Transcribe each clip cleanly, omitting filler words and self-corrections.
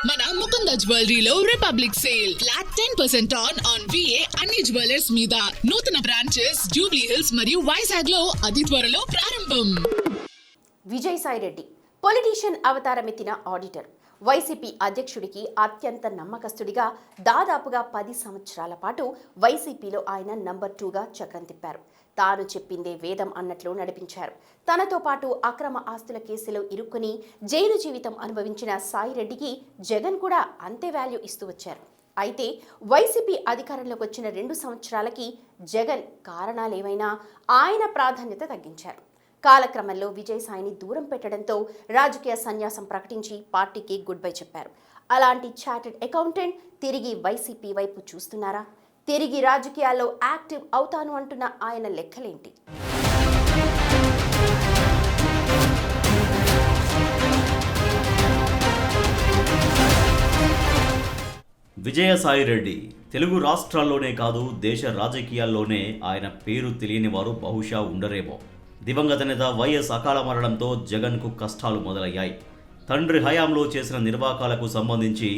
మన ముకుంద జ్యువెలరీలో republic sale flat 10% on VA అన్ని జ్యువెలర్స్ మీద. నూతన బ్రాంచెస్ జూబ్లీ హిల్స్ మరియు వైజాగ్ లో అతి త్వరలో ప్రారంభం. Vijayasai Reddy politician అవతారమెత్తిన auditor. వైసీపీ అధ్యక్షుడికి అత్యంత నమ్మకస్తుడిగా దాదాపుగా 10 సంవత్సరాల పాటు వైసీపీలో ఆయన నంబర్ 2గా చక్రం తిప్పారు. తాను చెప్పిందే వేదం అన్నట్లు నడిపించారు. తనతో పాటు అక్రమ ఆస్తుల కేసులో ఇరుక్కుని జైలు జీవితం అనుభవించిన సాయిరెడ్డికి జగన్ కూడా అంతే వాల్యూ ఇస్తూ వచ్చారు. అయితే వైసీపీ అధికారంలోకి వచ్చిన 2 సంవత్సరాలకి జగన్ కారణాలేమైనా ఆయన ప్రాధాన్యత తగ్గించారు. కాలక్రమంలో విజయసాయిని దూరం పెట్టడంతో రాజకీయ సన్యాసం ప్రకటించి పార్టీకి గుడ్ బై చెప్పారు. అలాంటి చార్టెడ్ అకౌంటెంట్ తిరిగి వైసీపీ వైపు చూస్తున్నారా? తిరిగి రాజకీయాల్లో యాక్టివ్ అవుతాను అంటున్న ఆయన లెక్కలేంటి? విజయసాయిరెడ్డి తెలుగు రాష్ట్రాల్లోనే కాదు దేశ రాజకీయాల్లోనే ఆయన పేరు తెలియని వారు బహుశా ఉండరేమో. దివంగత నేత వైఎస్ అకాల మరణంతో జగన్కు కష్టాలు మొదలయ్యాయి. తండ్రి హయాంలో చేసిన నిర్వాకాలకు సంబంధించి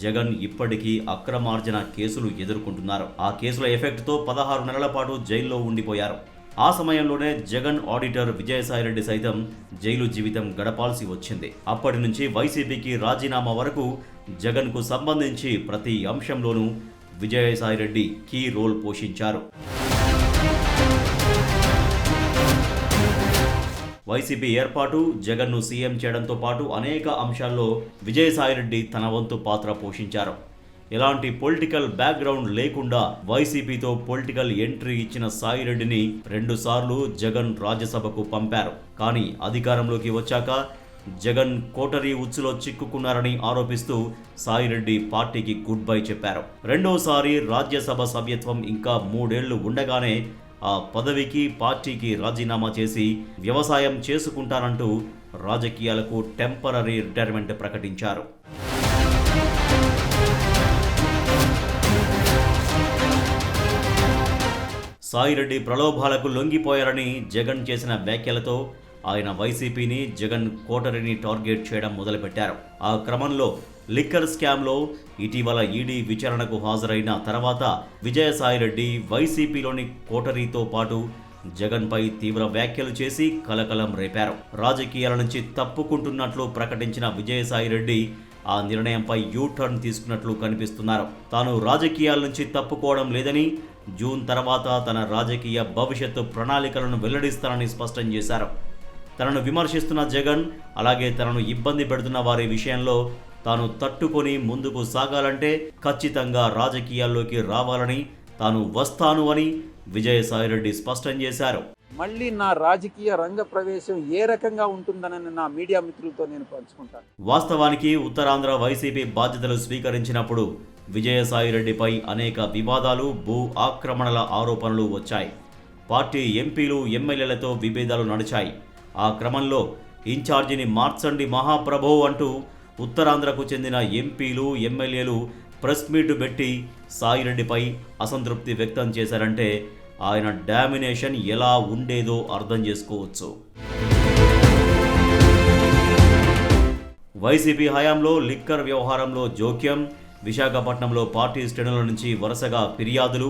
జగన్ ఇప్పటికీ అక్రమార్జన కేసులు ఎదుర్కొంటున్నారు. ఆ కేసుల ఎఫెక్ట్తో 16 నెలల పాటు జైల్లో ఉండిపోయారు. ఆ సమయంలోనే జగన్ ఆడిటర్ విజయసాయిరెడ్డి సైతం జైలు జీవితం గడపాల్సి వచ్చింది. అప్పటి నుంచి వైసీపీకి రాజీనామా వరకు జగన్కు సంబంధించి ప్రతి అంశంలోనూ విజయసాయిరెడ్డి కీ రోల్ పోషించారు. వైసీపీ ఏర్పాటు, జగన్ను సీఎం చేయడంతో పాటు అనేక అంశాల్లో విజయసాయిరెడ్డి తన వంతు పాత్ర పోషించారు. ఎలాంటి పొలిటికల్ బ్యాక్గ్రౌండ్ లేకుండా వైసీపీతో పొలిటికల్ ఎంట్రీ ఇచ్చిన సాయిరెడ్డిని 2 సార్లు జగన్ రాజ్యసభకు పంపారు. కానీ అధికారంలోకి వచ్చాక జగన్ కోటరీ ఉచ్చులో చిక్కుకున్నారని ఆరోపిస్తూ సాయిరెడ్డి పార్టీకి గుడ్ బై చెప్పారు. రెండోసారి రాజ్యసభ సభ్యత్వం ఇంకా 3 ఏళ్లు ఉండగానే ఆ పదవికి పార్టీకి రాజీనామా చేసి వ్యవసాయం చేసుకుంటానంటూ రాజకీయాలకు టెంపరరీ రిటైర్మెంట్ ప్రకటించారు. సాయిరెడ్డి ప్రలోభాలకు లొంగిపోయారని జగన్ చేసిన వ్యాఖ్యలతో ఆయన వైసీపీని, జగన్ కోటరీని టార్గెట్ చేయడం మొదలుపెట్టారు. ఆ క్రమంలో లిక్కర్ స్కామ్లో ఇటీవల ఈడీ విచారణకు హాజరైన తర్వాత విజయసాయిరెడ్డి వైసీపీలోని కోటరీతో పాటు జగన్పై తీవ్ర వ్యాఖ్యలు చేసి కలకలం రేపారు. రాజకీయాల నుంచి తప్పుకుంటున్నట్లు ప్రకటించిన విజయసాయిరెడ్డి ఆ నిర్ణయంపై యూటర్న్ తీసుకున్నట్లు కనిపిస్తున్నారు. తాను రాజకీయాల నుంచి తప్పుకోవడం లేదని, జూన్ తర్వాత తన రాజకీయ భవిష్యత్తు ప్రణాళికలను వెల్లడిస్తానని స్పష్టం చేశారు. తనను విమర్శిస్తున్న జగన్, అలాగే తనను ఇబ్బంది పెడుతున్న వారి విషయంలో తాను తట్టుకొని ముందుకు సాగాలంటే ఖచ్చితంగా రాజకీయాల్లోకి రావాలని, తాను వస్తాను అని విజయసాయిరెడ్డి స్పష్టం చేశారు. మళ్ళీ నా రాజకీయ రంగ ప్రవేశం ఏ రకంగా ఉంటుందనని నా మీడియా మిత్రులతో నేను పంచుకుంటాను. వాస్తవానికి ఉత్తరాంధ్ర వైసీపీ బాధ్యతలు స్వీకరించినప్పుడు విజయసాయిరెడ్డిపై అనేక వివాదాలు, భూ ఆక్రమణల ఆరోపణలు వచ్చాయి. పార్టీ ఎంపీలు, ఎమ్మెల్యేలతో విభేదాలు నడిచాయి. ఆ క్రమంలో ఇన్ఛార్జిని మార్చండి మహాప్రభో అంటూ ఉత్తరాంధ్రకు చెందిన ఎంపీలు, ఎమ్మెల్యేలు ప్రెస్ మీట్ పెట్టి సాయిరెడ్డిపై అసంతృప్తి వ్యక్తం చేశారంటే ఆయన డామినేషన్ ఎలా ఉండేదో అర్థం చేసుకోవచ్చు. వైసీపీ హయాంలో లిక్కర్ వ్యవహారంలో జోక్యం, విశాఖపట్నంలో పార్టీ శ్రేణుల నుంచి వరుసగా ఫిర్యాదులు,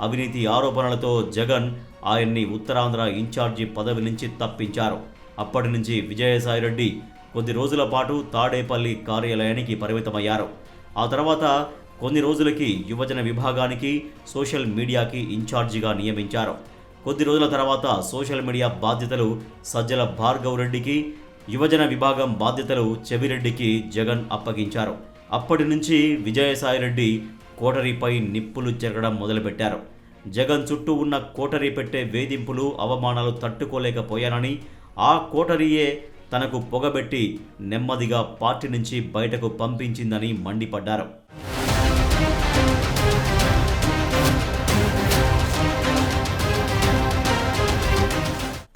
అవినీతి ఆరోపణలతో జగన్ ఆయన్ని ఉత్తరాంధ్ర ఇన్ఛార్జి పదవి నుంచి తప్పించారు. అప్పటి నుంచి విజయసాయిరెడ్డి కొద్ది రోజుల పాటు తాడేపల్లి కార్యాలయానికి పరిమితమయ్యారు. ఆ తర్వాత కొన్ని రోజులకి యువజన విభాగానికి, సోషల్ మీడియాకి ఇన్ఛార్జిగా నియమించారు. కొద్ది రోజుల తర్వాత సోషల్ మీడియా బాధ్యతలు సజ్జల భార్గవ్ రెడ్డికి, యువజన విభాగం బాధ్యతలు చెవిరెడ్డికి జగన్ అప్పగించారు. అప్పటి నుంచి విజయసాయిరెడ్డి కోటరీపై నిప్పులు చెరగడం మొదలుపెట్టారు. జగన్ చుట్టూ ఉన్న కోటరీ పెట్టే వేధింపులు, అవమానాలు తట్టుకోలేకపోయానని, ఆ కోటరీయే తనకు పొగబెట్టి నెమ్మదిగా పార్టీ నుంచి బయటకు పంపించిందని మండిపడ్డారు.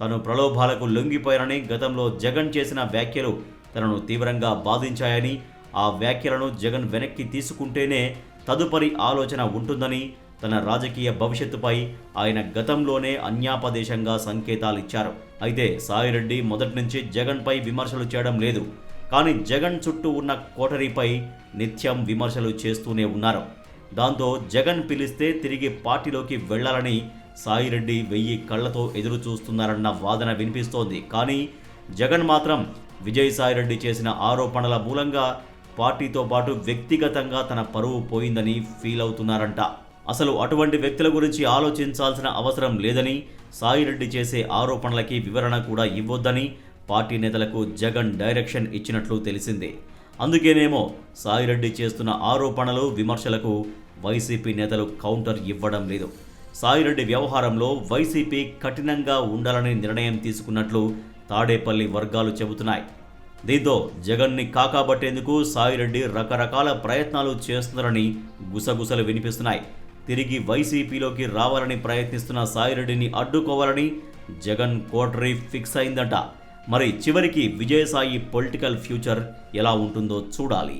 తను ప్రలోభాలకు లొంగిపోయారని, గతంలో జగన్ చేసిన వ్యాఖ్యలు తనను తీవ్రంగా బాధించాయని, ఆ వ్యాఖ్యలను జగన్ వెనక్కి తీసుకుంటేనే తదుపరి ఆలోచన ఉంటుందని, తన రాజకీయ భవిష్యత్తుపై ఆయన గతంలోనే అన్యాపదేశంగా సంకేతాలిచ్చారు. అయితే సాయిరెడ్డి మొదటి నుంచి జగన్పై విమర్శలు చేయడం లేదు. కానీ జగన్ చుట్టూ ఉన్న కోటరీపై నిత్యం విమర్శలు చేస్తూనే ఉన్నారు. దాంతో జగన్ పిలిస్తే తిరిగి పార్టీలోకి వెళ్లాలని సాయిరెడ్డి 1000 కళ్లతో ఎదురు చూస్తున్నారన్న వాదన వినిపిస్తోంది. కానీ జగన్ మాత్రం విజయసాయిరెడ్డి చేసిన ఆరోపణల మూలంగా పార్టీతో పాటు వ్యక్తిగతంగా తన పరువు పోయిందని ఫీల్ అవుతున్నారంట. అసలు అటువంటి వ్యక్తుల గురించి ఆలోచించాల్సిన అవసరం లేదని, సాయిరెడ్డి చేసే ఆరోపణలకి వివరణ కూడా ఇవ్వొద్దని పార్టీ నేతలకు జగన్ డైరెక్షన్ ఇచ్చినట్లు తెలిసింది. అందుకేనేమో సాయిరెడ్డి చేస్తున్న ఆరోపణలు, విమర్శలకు వైసీపీ నేతలు కౌంటర్ ఇవ్వడం లేదు. సాయిరెడ్డి వ్యవహారంలో వైసీపీ కఠినంగా ఉండాలని నిర్ణయం తీసుకున్నట్లు తాడేపల్లి వర్గాలు చెబుతున్నాయి. దీంతో జగన్ని కాకాబట్టేందుకు సాయిరెడ్డి రకరకాల ప్రయత్నాలు చేస్తున్నారని గుసగుసలు వినిపిస్తున్నాయి. తిరిగి వైసీపీలోకి రావాలని ప్రయత్నిస్తున్న సాయిరెడ్డిని అడ్డుకోవాలని జగన్ కోటరీ ఫిక్స్ అయిందట. మరి చివరికి విజయసాయి పొలిటికల్ ఫ్యూచర్ ఎలా ఉంటుందో చూడాలి.